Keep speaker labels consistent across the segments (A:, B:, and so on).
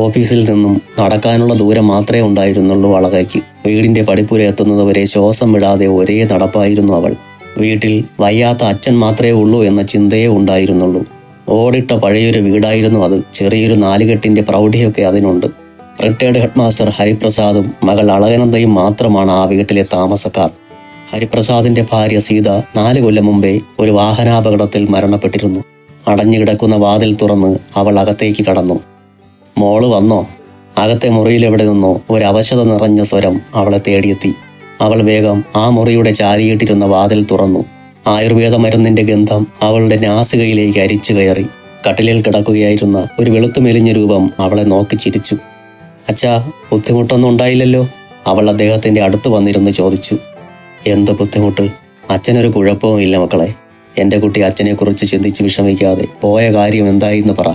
A: ഓഫീസിൽ നിന്നും നടക്കാനുള്ള ദൂരം മാത്രമേ ഉണ്ടായിരുന്നുള്ളൂ അളകയ്ക്ക്. വീടിന്റെ പടിപ്പുര എത്തുന്നതുവരെ ശ്വാസം വിടാതെ ഒരേ നടപ്പായിരുന്നു അവൾ. വീട്ടിൽ വയ്യാത്ത അച്ഛൻ മാത്രമേ ഉള്ളൂ എന്ന ചിന്തയേ ഉണ്ടായിരുന്നുള്ളൂ. ഓടിട്ട പഴയൊരു വീടായിരുന്നു അത്. ചെറിയൊരു നാലുകെട്ടിന്റെ പ്രൗഢിയൊക്കെ അതിനുണ്ട്. റിട്ടയർഡ് ഹെഡ് മാസ്റ്റർ ഹരിപ്രസാദും മകൾ അളകനന്ദയും മാത്രമാണ് ആ വീട്ടിലെ താമസക്കാർ. ഹരിപ്രസാദിന്റെ ഭാര്യ സീത 4 കൊല്ലം മുമ്പേ ഒരു വാഹനാപകടത്തിൽ മരണപ്പെട്ടിരുന്നു. അടഞ്ഞുകിടക്കുന്ന വാതിൽ തുറന്ന് അവൾ അകത്തേക്ക് കടന്നു. മോള് വന്നോ? അകത്തെ മുറിയിലെവിടെ നിന്നോ ഒരവശത നിറഞ്ഞ സ്വരം അവളെ തേടിയെത്തി. അവൾ വേഗം ആ മുറിയുടെ ചാരിയിട്ടിരുന്ന വാതിൽ തുറന്നു. ആയുർവേദ മരുന്നിന്റെ ഗന്ധം അവളുടെ നാസികയിലേക്ക് അരിച്ചു കയറി. കട്ടിലിൽ കിടക്കുകയായിരുന്ന ഒരു വെളുത്തു മെലിഞ്ഞ രൂപം അവളെ നോക്കി ചിരിച്ചു. അച്ഛാ, ബുദ്ധിമുട്ടൊന്നും ഉണ്ടായില്ലല്ലോ? അവൾ അദ്ദേഹത്തിന്റെ അടുത്ത് വന്നിരുന്ന് ചോദിച്ചു. എന്ത് ബുദ്ധിമുട്ട്? അച്ഛനൊരു കുഴപ്പവും ഇല്ല മക്കളെ. എന്റെ കുട്ടി അച്ഛനെക്കുറിച്ച് ചിന്തിച്ച് വിഷമിക്കാതെ പോയ കാര്യം എന്തായിന്ന് പറ.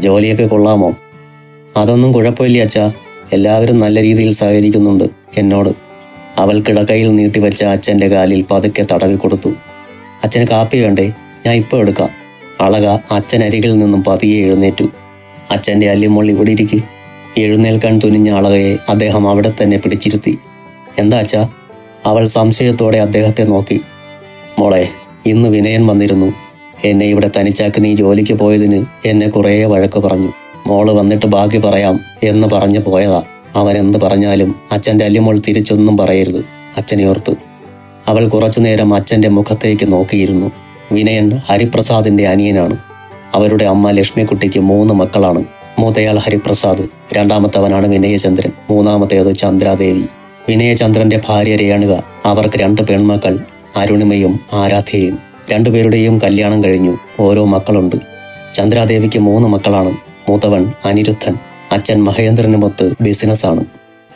A: ജോലിയൊക്കെ കൊള്ളാമോ? അതൊന്നും കുഴപ്പമില്ല അച്ഛാ, എല്ലാവരും നല്ല രീതിയിൽ സഹകരിക്കുന്നുണ്ട് എന്നോട്. അവൾ കിടക്കയിൽ നീട്ടിവെച്ച അച്ഛൻ്റെ കാലിൽ പതുക്കെ തടവി കൊടുത്തു. അച്ഛന് കാപ്പി വേണ്ടേ? ഞാൻ ഇപ്പോൾ എടുക്കാം. അളക അച്ഛൻ അരികിൽ നിന്നും പതിയെ എഴുന്നേറ്റു. അച്ഛൻ്റെ അല്ലിമോൾ ഇവിടെ ഇരിക്ക്. എഴുന്നേൽക്കാൻ തുനിഞ്ഞ അളകയെ അദ്ദേഹം അവിടെ തന്നെ പിടിച്ചിരുത്തി. എന്താ അച്ഛാ? അവൾ സംശയത്തോടെ അദ്ദേഹത്തെ നോക്കി. മോളെ, ഇന്ന് വിനയൻ വന്നിരുന്നു. എന്നെ ഇവിടെ തനിച്ചാക്കി നീ ജോലിക്ക് പോയതിന് എന്നെ കുറേ വഴക്ക് പറഞ്ഞു. മോള് വന്നിട്ട് ബാക്കി പറയാം എന്ന് പറഞ്ഞു പോയതാ. അവൻ എന്ത് പറഞ്ഞാലും അച്ഛൻ്റെ അല്ലിമോൾ തിരിച്ചൊന്നും പറയരുത്, അച്ഛനെ ഓർത്ത്. അവൾ കുറച്ചുനേരം അച്ഛൻ്റെ മുഖത്തേക്ക് നോക്കിയിരുന്നു. വിനയൻ ഹരിപ്രസാദിന്റെ അനിയനാണ്. അവരുടെ അമ്മ ലക്ഷ്മിക്കുട്ടിക്ക് 3 മക്കളാണ്. മൂത്തയാൾ ഹരിപ്രസാദ്, രണ്ടാമത്തവനാണ് വിനയചന്ദ്രൻ, മൂന്നാമത്തേത് ചന്ദ്രാദേവി. വിനയചന്ദ്രന്റെ ഭാര്യ രേണുക. അവർക്ക് 2 പെൺമക്കൾ, അരുണിമയും ആരാധ്യയും. 2 പേരുടെയും കല്യാണം കഴിഞ്ഞു. ഓരോ മക്കളുണ്ട്. ചന്ദ്രാദേവിക്ക് 3 മക്കളാണ്. മൂത്തവൻ അനിരുദ്ധൻ. അച്ഛൻ മഹേന്ദ്രനുമൊത്ത് ബിസിനസ്സാണ്.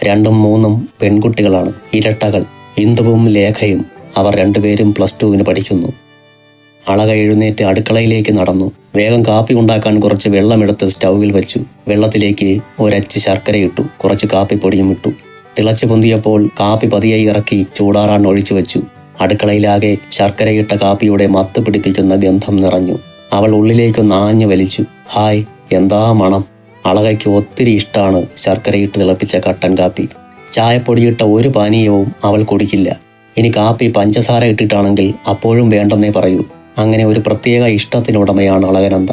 A: 2ഉം 3ഉം പെൺകുട്ടികളാണ്, ഇരട്ടകൾ, ഇന്ദുവും ലേഖയും. അവർ 2 പേരും +2 പഠിക്കുന്നു. അളക എഴുന്നേറ്റ് അടുക്കളയിലേക്ക് നടന്നു. വേഗം കാപ്പി ഉണ്ടാക്കാൻ കുറച്ച് വെള്ളമെടുത്ത് സ്റ്റൗവിൽ വെച്ചു. വെള്ളത്തിലേക്ക് ഒരച്ച് ശർക്കരയിട്ടു. കുറച്ച് കാപ്പിപ്പൊടിയും ഇട്ടു. തിളച്ചു പൊന്തിയപ്പോൾ കാപ്പി പതിയെ ഇറക്കി ചൂടാറാൻ ഒഴിച്ചു വെച്ചു. അടുക്കളയിലാകെ ശർക്കരയിട്ട കാപ്പിയുടെ മത്ത് പിടിപ്പിക്കുന്ന ഗന്ധം നിറഞ്ഞു. അവൾ ഉള്ളിലേക്കൊന്ന് ആഞ്ഞു വലിച്ചു. ഹായ്, എന്താ മണം! അളകയ്ക്ക് ഒത്തിരി ഇഷ്ടമാണ് ശർക്കരയിട്ട് തിളപ്പിച്ച കട്ടൻ കാപ്പി. ചായപ്പൊടിയിട്ട ഒരു പാനീയവും അവൾ കുടിക്കില്ല. ഇനി കാപ്പി പഞ്ചസാര ഇട്ടിട്ടാണെങ്കിൽ അപ്പോഴും വേണ്ടെന്നേ പറയൂ. അങ്ങനെ ഒരു പ്രത്യേക ഇഷ്ടത്തിനുടമയാണ് അളകനന്ദ.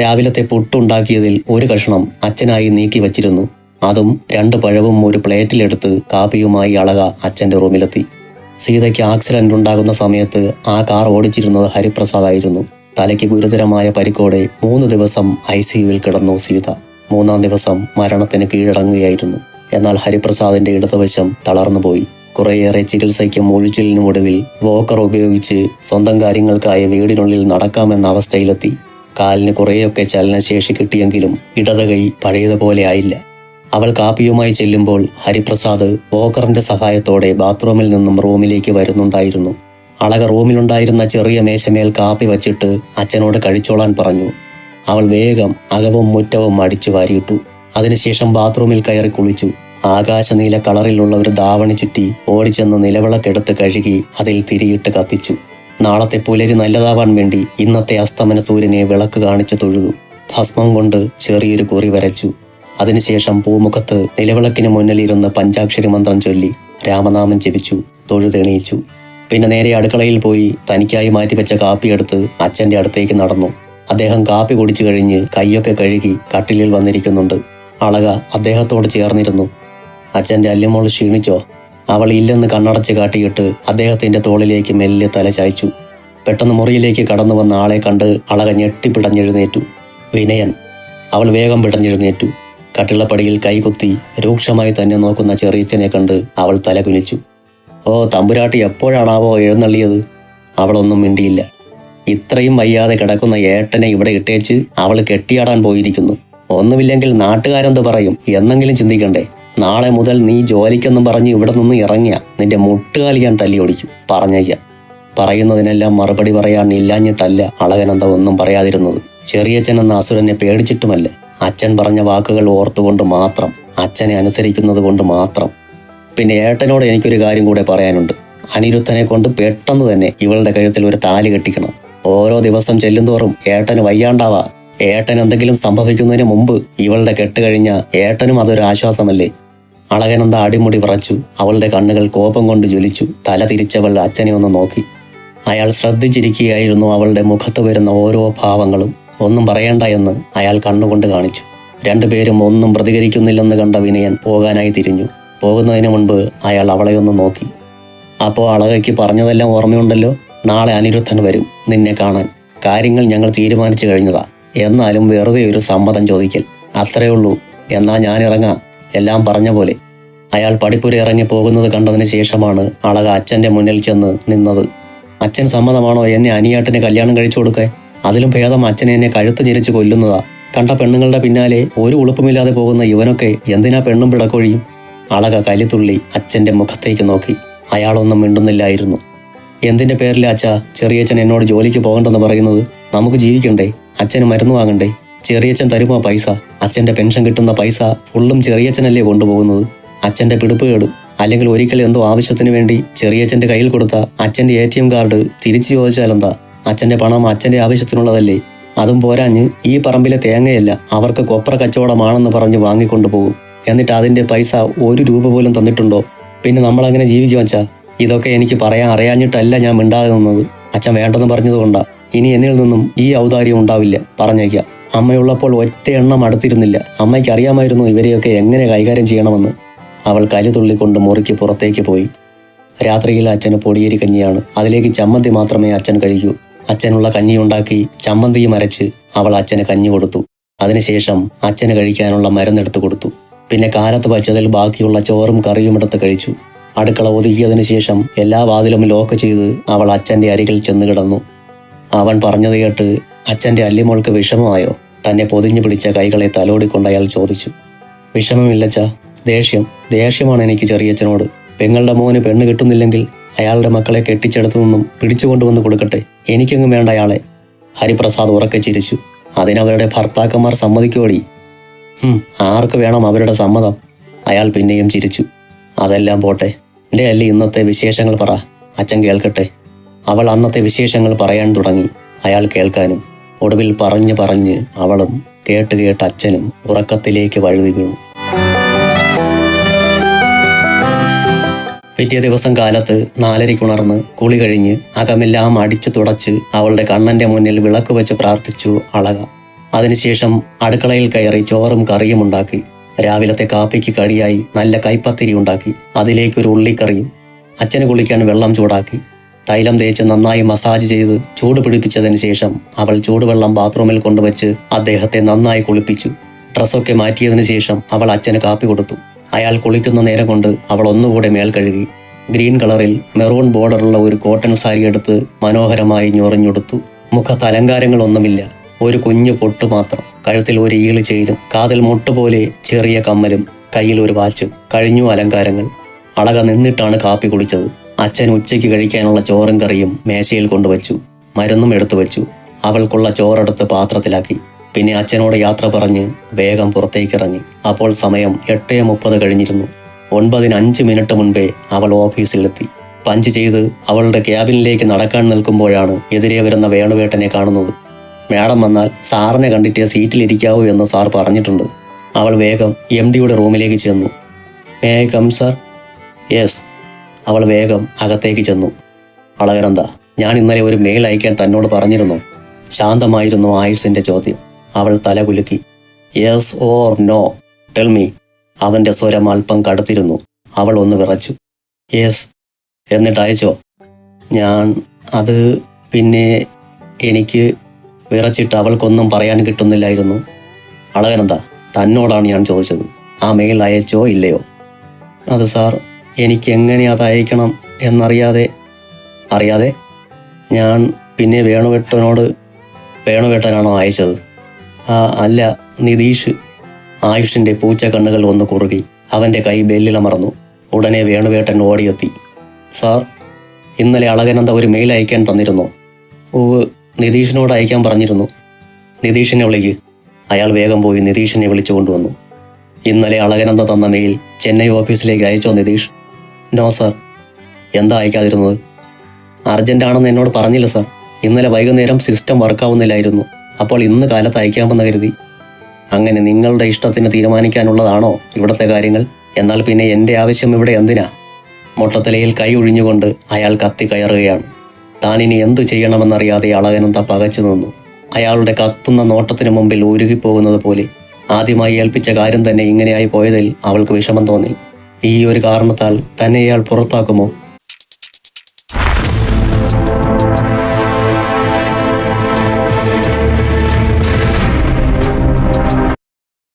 A: രാവിലത്തെ പുട്ടുണ്ടാക്കിയതിൽ ഒരു കഷ്ണം അച്ഛനായി നീക്കി വച്ചിരുന്നു. അതും 2 പഴവും ഒരു പ്ലേറ്റിലെടുത്ത് കാപ്പിയുമായി അളക അച്ഛൻ്റെ റൂമിലെത്തി. സീതയ്ക്ക് ആക്സിഡന്റ് ഉണ്ടാകുന്ന സമയത്ത് ആ കാർ ഓടിച്ചിരുന്നത് ഹരിപ്രസാദായിരുന്നു. തലയ്ക്ക് ഗുരുതരമായ പരിക്കോടെ 3 ദിവസം ICUവിൽ കിടന്നു സീത. 3-ാം ദിവസം മരണത്തിന് കീഴടങ്ങുകയായിരുന്നു. എന്നാൽ ഹരിപ്രസാദിന്റെ ഇടതുവശം തളർന്നുപോയി. കുറേയേറെ ചികിത്സയ്ക്കും ഒഴിച്ചിലിനും ഒടുവിൽ വോക്കർ ഉപയോഗിച്ച് സ്വന്തം കാര്യങ്ങൾക്കായി വീടിനുള്ളിൽ നടക്കാമെന്ന അവസ്ഥയിലെത്തി. കാലിന് കുറേയൊക്കെ ചലനശേഷി കിട്ടിയെങ്കിലും ഇടത് കൈ പഴയതുപോലെ ആയില്ല. അവൾ കാപ്പിയുമായി ചെല്ലുമ്പോൾ ഹരിപ്രസാദ് വോക്കറിന്റെ സഹായത്തോടെ ബാത്റൂമിൽ നിന്നും റൂമിലേക്ക് വരുന്നുണ്ടായിരുന്നു. അളക റൂമിലുണ്ടായിരുന്ന ചെറിയ മേശമേൽ കാപ്പി വച്ചിട്ട് അച്ഛനോട് കഴിച്ചോളാൻ പറഞ്ഞു. അവൾ വേഗം അകവും മുറ്റവും അടിച്ചു വാരിയിട്ടു. അതിനുശേഷം ബാത്റൂമിൽ കയറി കുളിച്ചു. ആകാശനീല കളറിലുള്ള ഒരു ധാവണി ചുറ്റി ഓടിച്ചെന്ന് നിലവിളക്കെടുത്ത് കഴുകി അതിൽ തിരിയിട്ട് കത്തിച്ചു. നാളത്തെ പുലരി നല്ലതാവാൻ വേണ്ടി ഇന്നത്തെ അസ്തമന സൂര്യനെ വിളക്ക് കാണിച്ചു തൊഴുതു. ഭസ്മം കൊണ്ട് ചെറിയൊരു കുറി വരച്ചു. അതിനുശേഷം പൂമുഖത്ത് നിലവിളക്കിന് മുന്നിലിരുന്ന് പഞ്ചാക്ഷരി മന്ത്രം ചൊല്ലി രാമനാമം ജപിച്ചു. തൊഴുതെണീച്ചു. പിന്നെ നേരെ അടുക്കളയിൽ പോയി തനിക്കായി മാറ്റിവെച്ച കാപ്പിയെടുത്ത് അച്ഛൻ്റെ അടുത്തേക്ക് നടന്നു. അദ്ദേഹം കാപ്പി കുടിച്ചു കഴിഞ്ഞ് കൈയൊക്കെ കഴുകി കട്ടിലിൽ വന്നിരിക്കുന്നുണ്ട്. അളക അദ്ദേഹത്തോട് ചേർന്നിരുന്നു. അച്ഛൻ്റെ അല്ലിമോൾ ക്ഷീണിച്ചോ? അവൾ ഇല്ലെന്ന് കണ്ണടച്ച് കാട്ടിയിട്ട് അദ്ദേഹത്തിന്റെ തോളിലേക്ക് മെല്ലെ തല ചായ്ച്ചു. പെട്ടെന്ന് മുറിയിലേക്ക് കടന്നു വന്ന ആളെ കണ്ട് അളക ഞെട്ടിപ്പിടഞ്ഞെഴുന്നേറ്റു. വിനയൻ! അവൾ വേഗം പിടഞ്ഞെഴുന്നേറ്റു. കട്ടിളപ്പടിയിൽ കൈകുത്തി രൂക്ഷമായി തന്നെ നോക്കുന്ന ചെറിയച്ഛനെ കണ്ട് അവൾ തല കുനിച്ചു. ഓ, തമ്പുരാട്ടി എപ്പോഴാണാവോ എഴുന്നള്ളിയത്? അവളൊന്നും മിണ്ടിയില്ല. ഇത്രയും വയ്യാതെ കിടക്കുന്ന ഏട്ടനെ ഇവിടെ ഇട്ടേച്ച് അവൾ കെട്ടിയാടാൻ പോയിരിക്കുന്നു. ഒന്നുമില്ലെങ്കിൽ നാട്ടുകാരെന്ത് പറയും എന്നെങ്കിലും ചിന്തിക്കണ്ടേ? നാളെ മുതൽ നീ ജോലിക്കെന്നും പറഞ്ഞ് ഇവിടെ നിന്ന് ഇറങ്ങിയ നിന്റെ മുട്ടുകാലി ഞാൻ തല്ലി ഓടിക്കും. പറഞ്ഞയ്യ. പറയുന്നതിനെല്ലാം മറുപടി പറയാൻ ഇല്ലാഞ്ഞിട്ടല്ല അളകനന്ദ ഒന്നും പറയാതിരുന്നത്. ചെറിയച്ഛൻ എന്ന അസുരനെ പേടിച്ചിട്ടുമല്ല. അച്ഛൻ പറഞ്ഞ വാക്കുകൾ ഓർത്തുകൊണ്ട് മാത്രം, അച്ഛനെ അനുസരിക്കുന്നത് കൊണ്ട് മാത്രം. പിന്നെ ഏട്ടനോട് എനിക്കൊരു കാര്യം കൂടെ പറയാനുണ്ട്. അനിരുദ്ധനെ കൊണ്ട് പെട്ടെന്ന് തന്നെ ഇവളുടെ കഴുത്തിൽ ഒരു താലി കെട്ടിക്കണം. ഓരോ ദിവസം ചെല്ലുന്തോറും ഏട്ടന് വയ്യാണ്ടാവാ. ഏട്ടൻ എന്തെങ്കിലും സംഭവിക്കുന്നതിന് മുമ്പ് ഇവളുടെ കെട്ട് കഴിഞ്ഞ ഏട്ടനും അതൊരു ആശ്വാസമല്ലേ. അളകനന്ദ അടിമുടി വിറച്ചു. അവളുടെ കണ്ണുകൾ കോപം കൊണ്ട് ജ്വലിച്ചു. തല തിരിച്ചവൾ അച്ഛനെ ഒന്ന് നോക്കി. അയാൾ ശ്രദ്ധിച്ചിരിക്കുകയായിരുന്നു അവളുടെ മുഖത്ത് വരുന്ന ഓരോ ഭാവങ്ങളും. ഒന്നും പറയണ്ട എന്ന് അയാൾ കണ്ണുകൊണ്ട് കാണിച്ചു. രണ്ടുപേരും ഒന്നും പ്രതികരിക്കുന്നില്ലെന്ന് കണ്ട വിനയൻ പോകാനായി തിരിഞ്ഞു. പോകുന്നതിന് മുൻപ് അയാൾ അവളെ ഒന്ന് നോക്കി. അപ്പോൾ അളകയ്ക്ക് പറഞ്ഞതെല്ലാം ഓർമ്മയുണ്ടല്ലോ. നാളെ അനിരുദ്ധൻ വരും നിന്നെ കാണാൻ. കാര്യങ്ങൾ ഞങ്ങൾ തീരുമാനിച്ചു കഴിഞ്ഞതാ. എന്നാലും വെറുതെ ഒരു സമ്മതം ചോദിക്കൽ, അത്രേ ഉള്ളൂ. എന്നാ ഞാൻ ഇറങ്ങാം, എല്ലാം പറഞ്ഞ പോലെ. അയാൾ പടിപ്പുര ഇറങ്ങി പോകുന്നത് കണ്ടതിന് ശേഷമാണ് അളക അച്ഛൻ്റെ മുന്നിൽ ചെന്ന് നിന്നത്. അച്ഛൻ സമ്മതമാണോ എന്നെ അനിയാട്ടിനെ കല്യാണം കഴിച്ചു കൊടുക്കാൻ? അതിലും ഭേദം അച്ഛനെ എന്നെ കഴുത്ത് ഞെരിച്ച് കൊല്ലുന്നതാ. കണ്ട പെണ്ണുങ്ങളുടെ പിന്നാലെ ഒരു ഉളുപ്പുമില്ലാതെ പോകുന്ന ഇവനൊക്കെ എന്തിനാ പെണ്ണും പിടക്കൊഴിയും? അളക കലിത്തുള്ളി അച്ഛൻ്റെ മുഖത്തേക്ക് നോക്കി. അയാളൊന്നും മിണ്ടുന്നില്ലായിരുന്നു. എന്തിൻ്റെ പേരിലെ അച്ഛാ ചെറിയച്ഛൻ എന്നോട് ജോലിക്ക് പോകണ്ടെന്ന് പറയുന്നത്? നമുക്ക് ജീവിക്കണ്ടേ? അച്ഛന് മരുന്ന് വാങ്ങണ്ടേ? ചെറിയച്ഛൻ തരുമോ പൈസ? അച്ഛൻ്റെ പെൻഷൻ കിട്ടുന്ന പൈസ ഫുള്ളും ചെറിയച്ഛനല്ലേ കൊണ്ടുപോകുന്നത്? അച്ഛൻ്റെ പിടിപ്പുകേട്. അല്ലെങ്കിൽ ഒരിക്കൽ എന്തോ ആവശ്യത്തിന് വേണ്ടി ചെറിയച്ഛൻ്റെ കയ്യിൽ കൊടുത്ത അച്ഛൻ്റെ ATM കാർഡ് തിരിച്ചു ചോദിച്ചാലെന്താ? അച്ഛൻ്റെ പണം അച്ഛൻ്റെ ആവശ്യത്തിനുള്ളതല്ലേ? അതും പോരാഞ്ഞ് ഈ പറമ്പിലെ തേങ്ങയല്ല അവർക്ക് കൊപ്ര കച്ചവടമാണെന്ന് പറഞ്ഞ് വാങ്ങിക്കൊണ്ടു പോകും. എന്നിട്ട് അതിൻ്റെ പൈസ 1 രൂപ പോലും തന്നിട്ടുണ്ടോ? പിന്നെ നമ്മളങ്ങനെ ജീവിക്കും അച്ഛാ? ഇതൊക്കെ എനിക്ക് പറയാൻ അറിയാഞ്ഞിട്ടല്ല ഞാൻ മിണ്ടാതെ നിന്നത്. അച്ഛൻ വേണ്ടെന്ന് പറഞ്ഞതുകൊണ്ടാ. ഇനി എന്നിൽ നിന്നും ഈ ഔദാര്യം ഉണ്ടാവില്ല, പറഞ്ഞേക്കാം. അമ്മയുള്ളപ്പോൾ ഒറ്റ എണ്ണം അടുത്തിരുന്നില്ല. അമ്മയ്ക്ക് അറിയാമായിരുന്നു ഇവരെയൊക്കെ എങ്ങനെ കൈകാര്യം ചെയ്യണമെന്ന്. അവൾ കലി തുള്ളിക്കൊണ്ട് മുറിക്ക് പുറത്തേക്ക് പോയി. രാത്രിയിൽ അച്ഛന് പൊടിയേരി കഞ്ഞിയാണ്. അതിലേക്ക് ചമ്മന്തി മാത്രമേ അച്ഛൻ കഴിക്കൂ. അച്ഛനുള്ള കഞ്ഞിയുണ്ടാക്കി ചമ്മന്തിയും അരച്ച് അവൾ അച്ഛന് കഞ്ഞി കൊടുത്തു. അതിനുശേഷം അച്ഛന് കഴിക്കാനുള്ള മരുന്നെടുത്ത് കൊടുത്തു. പിന്നെ കാലത്ത് വച്ചതിൽ ബാക്കിയുള്ള ചോറും കറിയും എടുത്ത് കഴിച്ചു. അടുക്കള ഒതുക്കിയതിനു ശേഷം എല്ലാ വാതിലും ലോക്ക് ചെയ്ത് അവൾ അച്ഛൻ്റെ അരികിൽ ചെന്ന് കിടന്നു. അവൻ പറഞ്ഞത് കേട്ട് അച്ഛൻ്റെ അല്ലിമോൾക്ക് വിഷമമായോ? തന്നെ പൊതിഞ്ഞു പിടിച്ച കൈകളെ തലോടിക്കൊണ്ട് അയാൾ ചോദിച്ചു. വിഷമമില്ലച്ചാ, ദേഷ്യമാണ് എനിക്ക് ചെറിയച്ഛനോട്. പെങ്ങളുടെ മോന് പെണ്ണ് കിട്ടുന്നില്ലെങ്കിൽ അയാളുടെ മക്കളെ കെട്ടിച്ചെടുത്തു നിന്നും പിടിച്ചുകൊണ്ടുവന്ന് കൊടുക്കട്ടെ. എനിക്കെങ്ങും വേണ്ട അയാളെ. ഹരിപ്രസാദ് ഉറക്കെ ചിരിച്ചു. അതിനവരുടെ ഭർത്താക്കന്മാർ സമ്മതിക്കോടി? ആർക്ക് വേണം അവരുടെ സമ്മതം? അയാൾ പിന്നെയും ചിരിച്ചു. അതെല്ലാം പോട്ടെ, എൻ്റെ അല്ലി ഇന്നത്തെ വിശേഷങ്ങൾ പറ, അച്ഛൻ കേൾക്കട്ടെ. അവൾ അന്നത്തെ വിശേഷങ്ങൾ പറയാൻ തുടങ്ങി, അയാൾ കേൾക്കാനും. ഒടുവിൽ പറഞ്ഞ് അവളും കേട്ട് അച്ഛനും ഉറക്കത്തിലേക്ക് വഴുതി വീണു. പിറ്റേ ദിവസം കാലത്ത് 4:30 ഉണർന്ന് കുളി കഴിഞ്ഞ് അകമെല്ലാം അടിച്ചു തുടച്ച് അവളുടെ കണ്ണന്റെ മുന്നിൽ വിളക്ക് വെച്ച് പ്രാർത്ഥിച്ചു അളക. അതിനുശേഷം അടുക്കളയിൽ കയറി ചോറും കറിയും ഉണ്ടാക്കി. രാവിലത്തെ കാപ്പിക്ക് കടിയായി നല്ല കൈപ്പത്തിരി ഉണ്ടാക്കി. അതിലേക്കൊരു ഉള്ളിക്കറിയും. അച്ഛന് കുളിക്കാൻ വെള്ളം ചൂടാക്കി. തൈലം തേച്ച് നന്നായി മസാജ് ചെയ്ത് ചൂട് പിടിപ്പിച്ചതിന് ശേഷം അവൾ ചൂടുവെള്ളം ബാത്റൂമിൽ കൊണ്ടുവച്ച് അദ്ദേഹത്തെ നന്നായി കുളിപ്പിച്ചു. ഡ്രസ്സൊക്കെ മാറ്റിയതിനു ശേഷം അവൾ അച്ഛന് കാപ്പി കൊടുത്തു. അയാൾ കുളിക്കുന്ന നേരം കൊണ്ട് അവൾ ഒന്നുകൂടെ മേൽ കഴുകി. ഗ്രീൻ കളറിൽ മെറൂൺ ബോർഡറുള്ള ഒരു കോട്ടൺ സാരി എടുത്ത് മനോഹരമായി ഞൊറിഞ്ഞൊടുത്തു. മുഖത്ത് അലങ്കാരങ്ങളൊന്നുമില്ല, ഒരു കുഞ്ഞു പൊട്ട് മാത്രം. കഴുത്തിൽ ഒരു ഈള് ചെയിനും കാതിൽ മുട്ടുപോലെ ചെറിയ കമ്മലും കയ്യിൽ ഒരു വാച്ചും. കഴിഞ്ഞു അലങ്കാരങ്ങൾ. അളക നിന്നിട്ടാണ് കാപ്പി കുടിച്ചത്. അച്ഛൻ ഉച്ചയ്ക്ക് കഴിക്കാനുള്ള ചോറും കറിയും മേശയിൽ കൊണ്ടുവച്ചു. മരുന്നും എടുത്തു വെച്ചു. അവൾക്കുള്ള ചോറെടുത്ത് പാത്രത്തിലാക്കി. പിന്നെ അച്ഛനോട് യാത്ര പറഞ്ഞ് വേഗം പുറത്തേക്കിറങ്ങി. അപ്പോൾ സമയം 8:30 കഴിഞ്ഞിരുന്നു. 9:05 മുൻപേ അവൾ ഓഫീസിലെത്തി. പഞ്ച് ചെയ്ത് അവളുടെ ക്യാബിനിലേക്ക് നടക്കാൻ നിൽക്കുമ്പോഴാണ് എതിരെ വരുന്ന വേണുവേട്ടനെ കാണുന്നത്. മാഡം വന്നാൽ സാറിനെ കണ്ടിട്ട് സീറ്റിലിരിക്കാവൂ എന്ന് സാർ പറഞ്ഞിട്ടുണ്ട്. അവൾ വേഗം MDയുടെ റൂമിലേക്ക് ചെന്നു. May I come sir? Yes. അവൾ വേഗം അകത്തേക്ക് ചെന്നു. അളകനന്ദ, ഞാൻ ഇന്നലെ ഒരു മെയിൽ അയക്കാൻ തന്നോട് പറഞ്ഞിരുന്നു. ശാന്തമായിരുന്നു ആയുസിന്റെ ചോദ്യം. അവൾ തല കുലുക്കി. Yes or no, tell me. അവന്റെ സ്വരം അല്പം കടുത്തിരുന്നു. അവൾ ഒന്ന് വിറച്ചു. യെസ്. എന്നിട്ട് അയച്ചോ? അത് പിന്നെ എനിക്ക് വിറച്ചിട്ട് അവൾക്കൊന്നും പറയാൻ കിട്ടുന്നില്ലായിരുന്നു. അളകനന്ദ, തന്നോടാണ് ഞാൻ ചോദിച്ചത്. ആ മെയിൽ അയച്ചോ ഇല്ലയോ? അത് സാർ, എനിക്ക് എങ്ങനെ അത് അയക്കണം എന്നറിയാതെ. അറിയാതെ? ഞാൻ പിന്നെ വേണുവേട്ടനാണോ അയച്ചത്? അല്ല, നിതീഷ്. ആയുഷിന്റെ പൂച്ച കണ്ണുകൾ ഒന്ന് കുറുകി. അവന്റെ കൈ ബെല്ലിലമർന്നു. ഉടനെ വേണുവേട്ടൻ ഓടിയെത്തി. സാർ, ഇന്നലെ അളകനന്ദ ഒരു മെയിൽ അയക്കാൻ തന്നിരുന്നു. നിതീഷിനോട് അയക്കാൻ പറഞ്ഞിരുന്നു. നിതീഷിനെ വിളിക്ക്. അയാൾ വേഗം പോയി നിതീഷിനെ വിളിച്ചു കൊണ്ടുവന്നു. ഇന്നലെ അളകനന്ദ തന്ന മെയിൽ ചെന്നൈ ഓഫീസിലേക്ക് അയച്ചോ നിതീഷ്? No sir. എന്താ അയക്കാതിരുന്നത്? അർജന്റാണെന്ന് എന്നോട് പറഞ്ഞില്ല സാർ. ഇന്നലെ വൈകുന്നേരം സിസ്റ്റം വർക്കാവുന്നില്ലായിരുന്നു. അപ്പോൾ ഇന്ന് കാലത്ത് അയക്കാമെന്ന് കരുതി. അങ്ങനെ നിങ്ങളുടെ ഇഷ്ടത്തിന് തീരുമാനിക്കാനുള്ളതാണോ ഇവിടുത്തെ കാര്യങ്ങൾ? എന്നാൽ പിന്നെ എൻ്റെ ആവശ്യം ഇവിടെ എന്തിനാ? മൊട്ടത്തലയിൽ കൈ ഒഴിഞ്ഞുകൊണ്ട് അയാൾ കത്തിക്കയറുകയാണ്. താനിനി എന്തു ചെയ്യണമെന്നറിയാതെ അളകനന്ദ പകച്ചു നിന്നു. അയാളുടെ കത്തുന്ന നോട്ടത്തിനു മുമ്പിൽ ഉരുകിപ്പോകുന്നത് പോലെ. ആദ്യമായി ഏൽപ്പിച്ച കാര്യം തന്നെ ഇങ്ങനെയായി പോയതിൽ അവൾക്ക് വിഷമം തോന്നി. ഈ ഒരു കാരണത്താൽ തന്നെ ഇയാൾ പുറത്താക്കുമോ?